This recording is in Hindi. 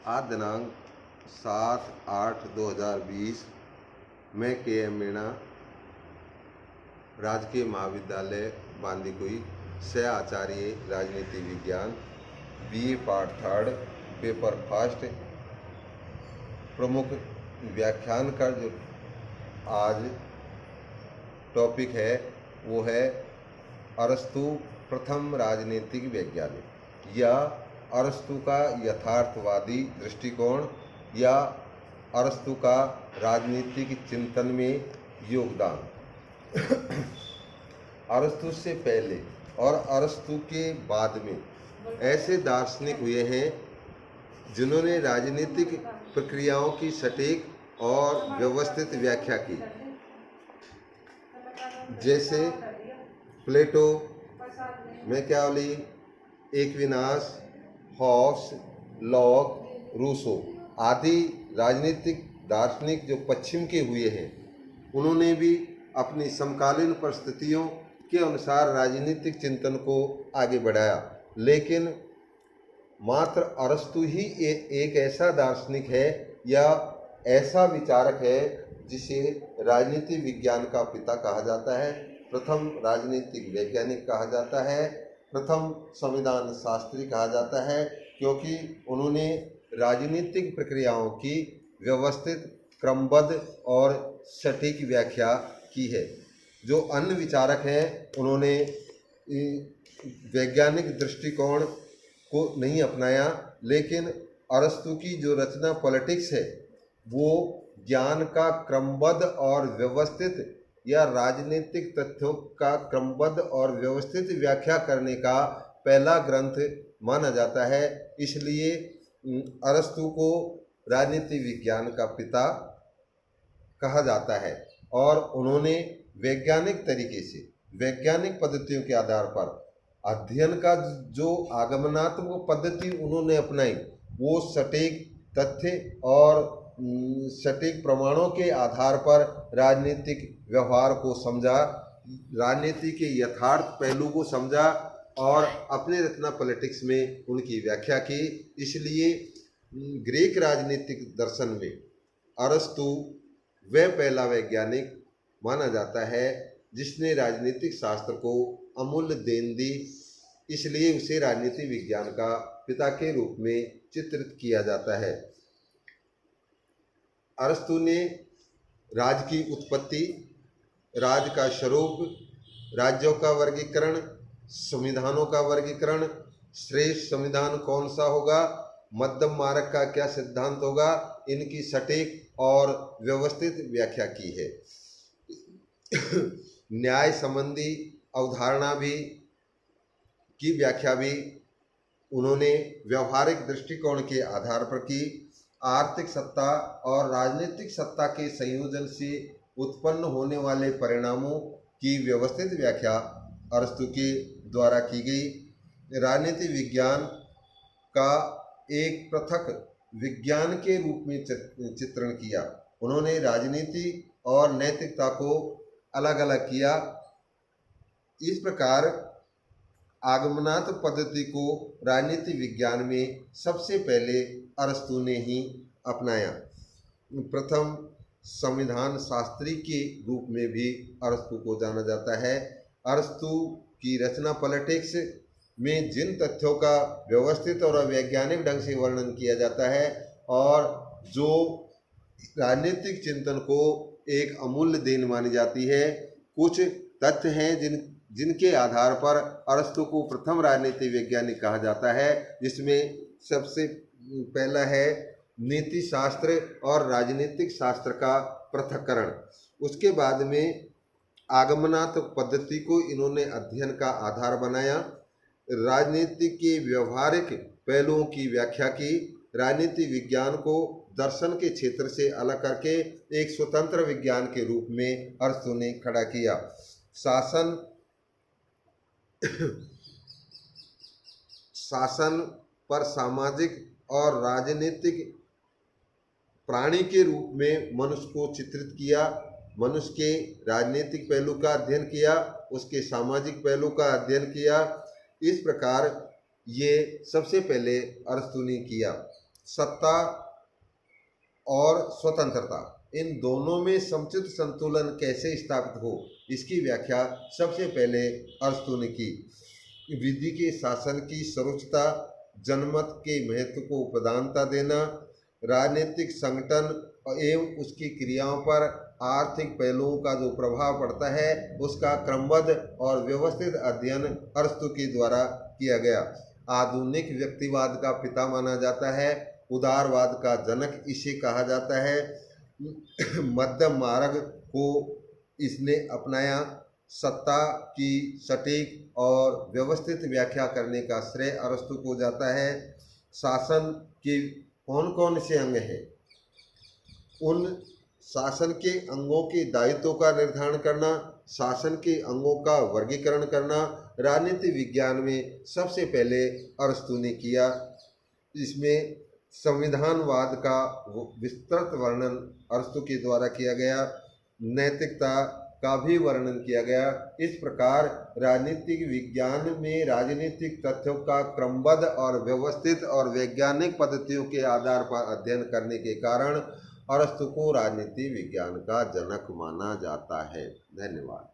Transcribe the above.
आज दिनांक 7/8/2020 मैं के.एम. मीणा राजकीय महाविद्यालय बांदीकुई सह आचार्य राजनीति विज्ञान BA पार्ट 3 पेपर फर्स्ट प्रमुख व्याख्यान का जो आज टॉपिक है वो है अरस्तु प्रथम राजनीतिक वैज्ञानिक या अरस्तु का यथार्थवादी दृष्टिकोण या अरस्तु का राजनीतिक चिंतन में योगदान। अरस्तु से पहले और अरस्तु के बाद में ऐसे दार्शनिक हुए हैं जिन्होंने राजनीतिक प्रक्रियाओं की सटीक और व्यवस्थित व्याख्या की, जैसे Plato, Machiavelli, Aquinas, Hobbes, Locke, Rousseau आदि राजनीतिक दार्शनिक जो पश्चिम के हुए हैं, उन्होंने भी अपनी समकालीन परिस्थितियों के अनुसार राजनीतिक चिंतन को आगे बढ़ाया। लेकिन मात्र अरस्तु ही एक ऐसा दार्शनिक है या ऐसा विचारक है जिसे राजनीति विज्ञान का पिता कहा जाता है, प्रथम राजनीतिक वैज्ञानिक कहा जाता है, प्रथम संविधान शास्त्री कहा जाता है, क्योंकि उन्होंने राजनीतिक प्रक्रियाओं की व्यवस्थित, क्रमबद्ध और सटीक व्याख्या की है। जो अन्य विचारक हैं उन्होंने वैज्ञानिक दृष्टिकोण को नहीं अपनाया, लेकिन अरस्तु की जो रचना पॉलिटिक्स है वो ज्ञान का क्रमबद्ध और व्यवस्थित या राजनीतिक तथ्यों का क्रमबद्ध और व्यवस्थित व्याख्या करने का पहला ग्रंथ माना जाता है। इसलिए अरस्तु को राजनीति विज्ञान का पिता कहा जाता है और उन्होंने वैज्ञानिक तरीके से, वैज्ञानिक पद्धतियों के आधार पर अध्ययन का जो आगमनात्मक पद्धति उन्होंने अपनाई वो सटीक तथ्य और सटीक प्रमाणों के आधार पर राजनीतिक व्यवहार को समझा, राजनीति के यथार्थ पहलू को समझा और अपने रचना पॉलिटिक्स में उनकी व्याख्या की। इसलिए ग्रीक राजनीतिक दर्शन में अरस्तु वह पहला वैज्ञानिक माना जाता है जिसने राजनीतिक शास्त्र को अमूल्य देन दी, इसलिए उसे राजनीति विज्ञान का पिता के रूप में चित्रित किया जाता है। अरस्तु ने राज की उत्पत्ति, राज का स्वरूप, राज्यों का वर्गीकरण, संविधानों का वर्गीकरण, श्रेष्ठ संविधान कौन सा होगा, मध्यम मार्ग का क्या सिद्धांत होगा, इनकी सटीक और व्यवस्थित व्याख्या की है। न्याय संबंधी अवधारणा भी की व्याख्या भी उन्होंने व्यवहारिक दृष्टिकोण के आधार पर की। आर्थिक सत्ता और राजनीतिक सत्ता के संयोजन से उत्पन्न होने वाले परिणामों की व्यवस्थित व्याख्या अरस्तु के द्वारा की गई। राजनीति विज्ञान का एक पृथक विज्ञान के रूप में चित्रण किया। उन्होंने राजनीति और नैतिकता को अलग अलग किया। इस प्रकार आगमनात्मक पद्धति को राजनीति विज्ञान में सबसे पहले अरस्तु ने ही अपनाया। प्रथम संविधान शास्त्री के रूप में भी अरस्तु को जाना जाता है। अरस्तु की रचना पॉलिटिक्स में जिन तथ्यों का व्यवस्थित और वैज्ञानिक ढंग से वर्णन किया जाता है और जो राजनीतिक चिंतन को एक अमूल्य देन मानी जाती है, कुछ तथ्य हैं जिनके आधार पर अरस्तु को प्रथम राजनीति वैज्ञानिक कहा जाता है, जिसमें सबसे पहला है नीति शास्त्र और राजनीतिक शास्त्र का पृथक्करण। उसके बाद में आगमनात्मक पद्धति को इन्होंने अध्ययन का आधार बनाया, राजनीति के व्यवहारिक पहलुओं की व्याख्या की, राजनीति विज्ञान को दर्शन के क्षेत्र से अलग करके एक स्वतंत्र विज्ञान के रूप में अरस्तु ने खड़ा किया। शासन पर सामाजिक और राजनीतिक प्राणी के रूप में मनुष्य को चित्रित किया, मनुष्य के राजनीतिक पहलू का अध्ययन किया, उसके सामाजिक पहलू का अध्ययन किया। इस प्रकार ये सबसे पहले अरस्तु ने किया। सत्ता और स्वतंत्रता, इन दोनों में समुचित संतुलन कैसे स्थापित हो, इसकी व्याख्या सबसे पहले अरस्तु ने की। विधि के शासन की सर्वोच्चता, जनमत के महत्व को प्रधानता देना, राजनीतिक संगठन एवं उसकी क्रियाओं पर आर्थिक पहलुओं का जो प्रभाव पड़ता है उसका क्रमबद्ध और व्यवस्थित अध्ययन अरस्तु के द्वारा किया गया। आधुनिक व्यक्तिवाद का पिता माना जाता है, उदारवाद का जनक इसे कहा जाता है। मध्यम मार्ग को इसने अपनाया। सत्ता की सटीक और व्यवस्थित व्याख्या करने का श्रेय अरस्तु को जाता है। शासन के कौन कौन से अंग हैं, उन शासन के अंगों के दायित्वों का निर्धारण करना, शासन के अंगों का वर्गीकरण करना राजनीति विज्ञान में सबसे पहले अरस्तु ने किया। इसमें संविधानवाद का विस्तृत वर्णन अरस्तु के द्वारा किया गया, नैतिकता का भी वर्णन किया गया। इस प्रकार राजनीतिक विज्ञान में राजनीतिक तथ्यों का क्रमबद्ध और व्यवस्थित और वैज्ञानिक पद्धतियों के आधार पर अध्ययन करने के कारण अरस्तु को राजनीति विज्ञान का जनक माना जाता है। धन्यवाद।